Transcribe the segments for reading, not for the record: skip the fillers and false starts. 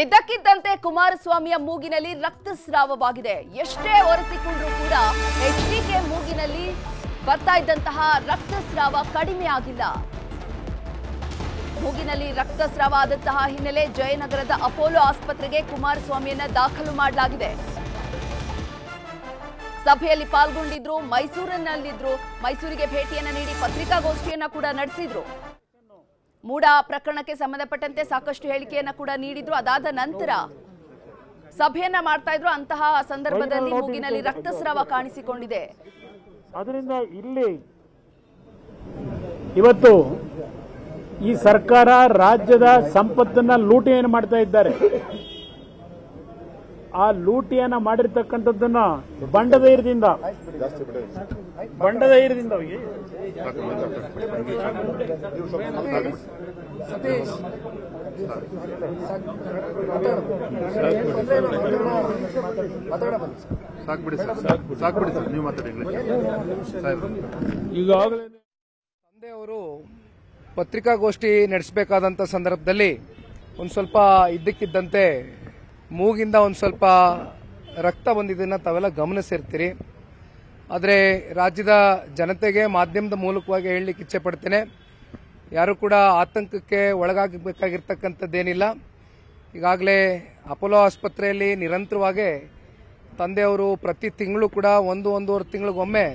ಇದ್ದಕ್ಕಿದ್ದಂತೆ ಕುಮಾರಸ್ವಾಮಿಯ ಮೂಗಿನಲ್ಲಿ ರಕ್ತಸ್ರಾವವಾಗಿದೆ. ಎಷ್ಟೇ ಒರೆಸಿಕೊಂಡ್ರೂ ಕೂಡ ಎಚ್ಡಿಕೆ ಮೂಗಿನಲ್ಲಿ ಬರ್ತಾ ಇದ್ದಂತಹ ರಕ್ತಸ್ರಾವ ಕಡಿಮೆ ಆಗಿಲ್ಲ. ಮೂಗಿನಲ್ಲಿ ರಕ್ತಸ್ರಾವ ಆದಂತಹ ಹಿನ್ನೆಲೆ ಜಯನಗರದ ಅಪೋಲೋ ಆಸ್ಪತ್ರೆಗೆ ಕುಮಾರಸ್ವಾಮಿಯನ್ನ ದಾಖಲು ಮಾಡಲಾಗಿದೆ. ಸಭೆಯಲ್ಲಿ ಪಾಲ್ಗೊಂಡಿದ್ರು, ಮೈಸೂರಿಗೆ ಭೇಟಿಯನ್ನ ನೀಡಿ ಪತ್ರಿಕಾಗೋಷ್ಠಿಯನ್ನ ಕೂಡ ನಡೆಸಿದ್ರು. ಮೂಡಾ ಪ್ರಕರಣಕ್ಕೆ ಸಂಬಂಧಪಟ್ಟಂತೆ ಸಾಕಷ್ಟು ಹೇಳಿಕೆಯನ್ನ ಕೂಡ ನೀಡಿದ್ರು. ಅದಾದ ನಂತರ ಸಭೆಯನ್ನ ಮಾಡ್ತಾ ಇದ್ರು. ಅಂತಹ ಸಂದರ್ಭದಲ್ಲಿ ಮೂಗಿನಲ್ಲಿ ರಕ್ತಸ್ರಾವ ಕಾಣಿಸಿಕೊಂಡಿದೆ. ಅದರಿಂದ ಇಲ್ಲಿ ಇವತ್ತು ಈ ಸರ್ಕಾರ ರಾಜ್ಯದ ಸಂಪತ್ತನ್ನ ಲೂಟಿಯನ್ನು ಮಾಡ್ತಾ ಇದ್ದಾರೆ. ಆ ಲೂಟಿಯನ್ನ ಮಾಡಿರ್ತಕ್ಕಂಥದ್ದನ್ನ ಬಂಡಧೈರ್ಯದಿಂದ ಈಗಾಗಲೇ ತಂದೆಯವರು ಪತ್ರಿಕಾಗೋಷ್ಠಿ ನಡೆಸಬೇಕಾದಂಥ ಸಂದರ್ಭದಲ್ಲಿ ಒಂದು ಸ್ವಲ್ಪ ಇದ್ದಕ್ಕಿದ್ದಂತೆ ಮೂಗಿಂದ ಒಂದು ಸ್ವಲ್ಪ ರಕ್ತ ಬಂದಿದ್ದನ್ನು ತಾವೆಲ್ಲ ಗಮನಿಸಿರ್ತೀರಿ. ಆದರೆ ರಾಜ್ಯದ ಜನತೆಗೆ ಮಾಧ್ಯಮದ ಮೂಲಕವಾಗಿ ಹೇಳಲಿಕ್ಕೆ ಇಚ್ಛೆ ಪಡ್ತೇನೆ, ಯಾರು ಕೂಡ ಆತಂಕಕ್ಕೆ ಒಳಗಾಗಬೇಕಾಗಿರ್ತಕ್ಕಂಥದ್ದೇನಿಲ್ಲ. ಈಗಾಗಲೇ ಅಪೋಲೋ ಆಸ್ಪತ್ರೆಯಲ್ಲಿ ನಿರಂತರವಾಗಿ ತಂದೆಯವರು ಪ್ರತಿ ತಿಂಗಳು ಕೂಡ ಒಂದೂವರೆ ತಿಂಗಳಿಗೊಮ್ಮೆ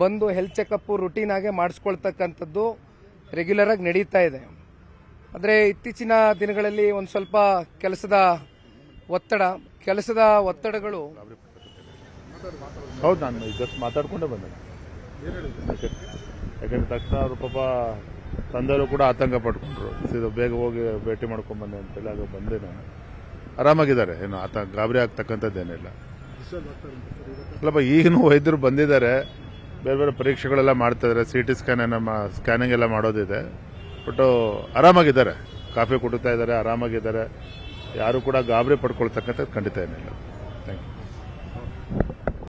ಬಂದು ಹೆಲ್ತ್ ಚೆಕಪ್ ರುಟೀನ್ ಆಗಿ ಮಾಡಿಸ್ಕೊಳ್ತಕ್ಕಂಥದ್ದು ರೆಗ್ಯುಲರ್ ಆಗಿ ನಡೀತಾ ಇದೆ. ಆದರೆ ಇತ್ತೀಚಿನ ದಿನಗಳಲ್ಲಿ ಒಂದು ಸ್ವಲ್ಪ ಕೆಲಸದ ಒತ್ತಡಗಳು ಹೌದು, ನಾನು ಜಸ್ಟ್ ಮಾತಾಡ್ಕೊಂಡೇ ಬಂದೆ. ಯಾಕಂದ್ರೆ ತಕ್ಷಣ ಅವರು ಪಾಪ ತಂದೆಯವರು ಕೂಡ ಆತಂಕ ಪಡ್ಕೊಂಡ್ರು. ಸೀದಾ ಬೇಗ ಹೋಗಿ ಭೇಟಿ ಮಾಡ್ಕೊಂಡ್ ಬಂದೆ ಅಂತೇಳಿ ಆಗ ಬಂದೆ. ನಾನು ಆರಾಮಾಗಿದ್ದಾರೆ, ಏನು ಗಾಬರಿ ಆಗ್ತಕ್ಕಂಥದ್ದೇನಿಲ್ಲ. ಅಲ್ಲಪ್ಪ, ಈಗಿನ ವೈದ್ಯರು ಬಂದಿದ್ದಾರೆ, ಬೇರೆ ಬೇರೆ ಪರೀಕ್ಷೆಗಳೆಲ್ಲ ಮಾಡ್ತಾ ಇದ್ದಾರೆ, CT ಸ್ಕ್ಯಾನಿಂಗ್ ಎಲ್ಲ ಮಾಡೋದಿದೆ. ಬಟ್ ಆರಾಮಾಗಿದ್ದಾರೆ, ಕಾಫಿ ಕುಡಿತಾ ಇದ್ದಾರೆ, ಆರಾಮಾಗಿದ್ದಾರೆ. ಯಾರು ಕೂಡ ಗಾಬರಿ ಪಡ್ಕೊಳ್ತಕ್ಕಂಥದ್ದು ಖಂಡಿತ ಏನಿಲ್ಲ. Thank you.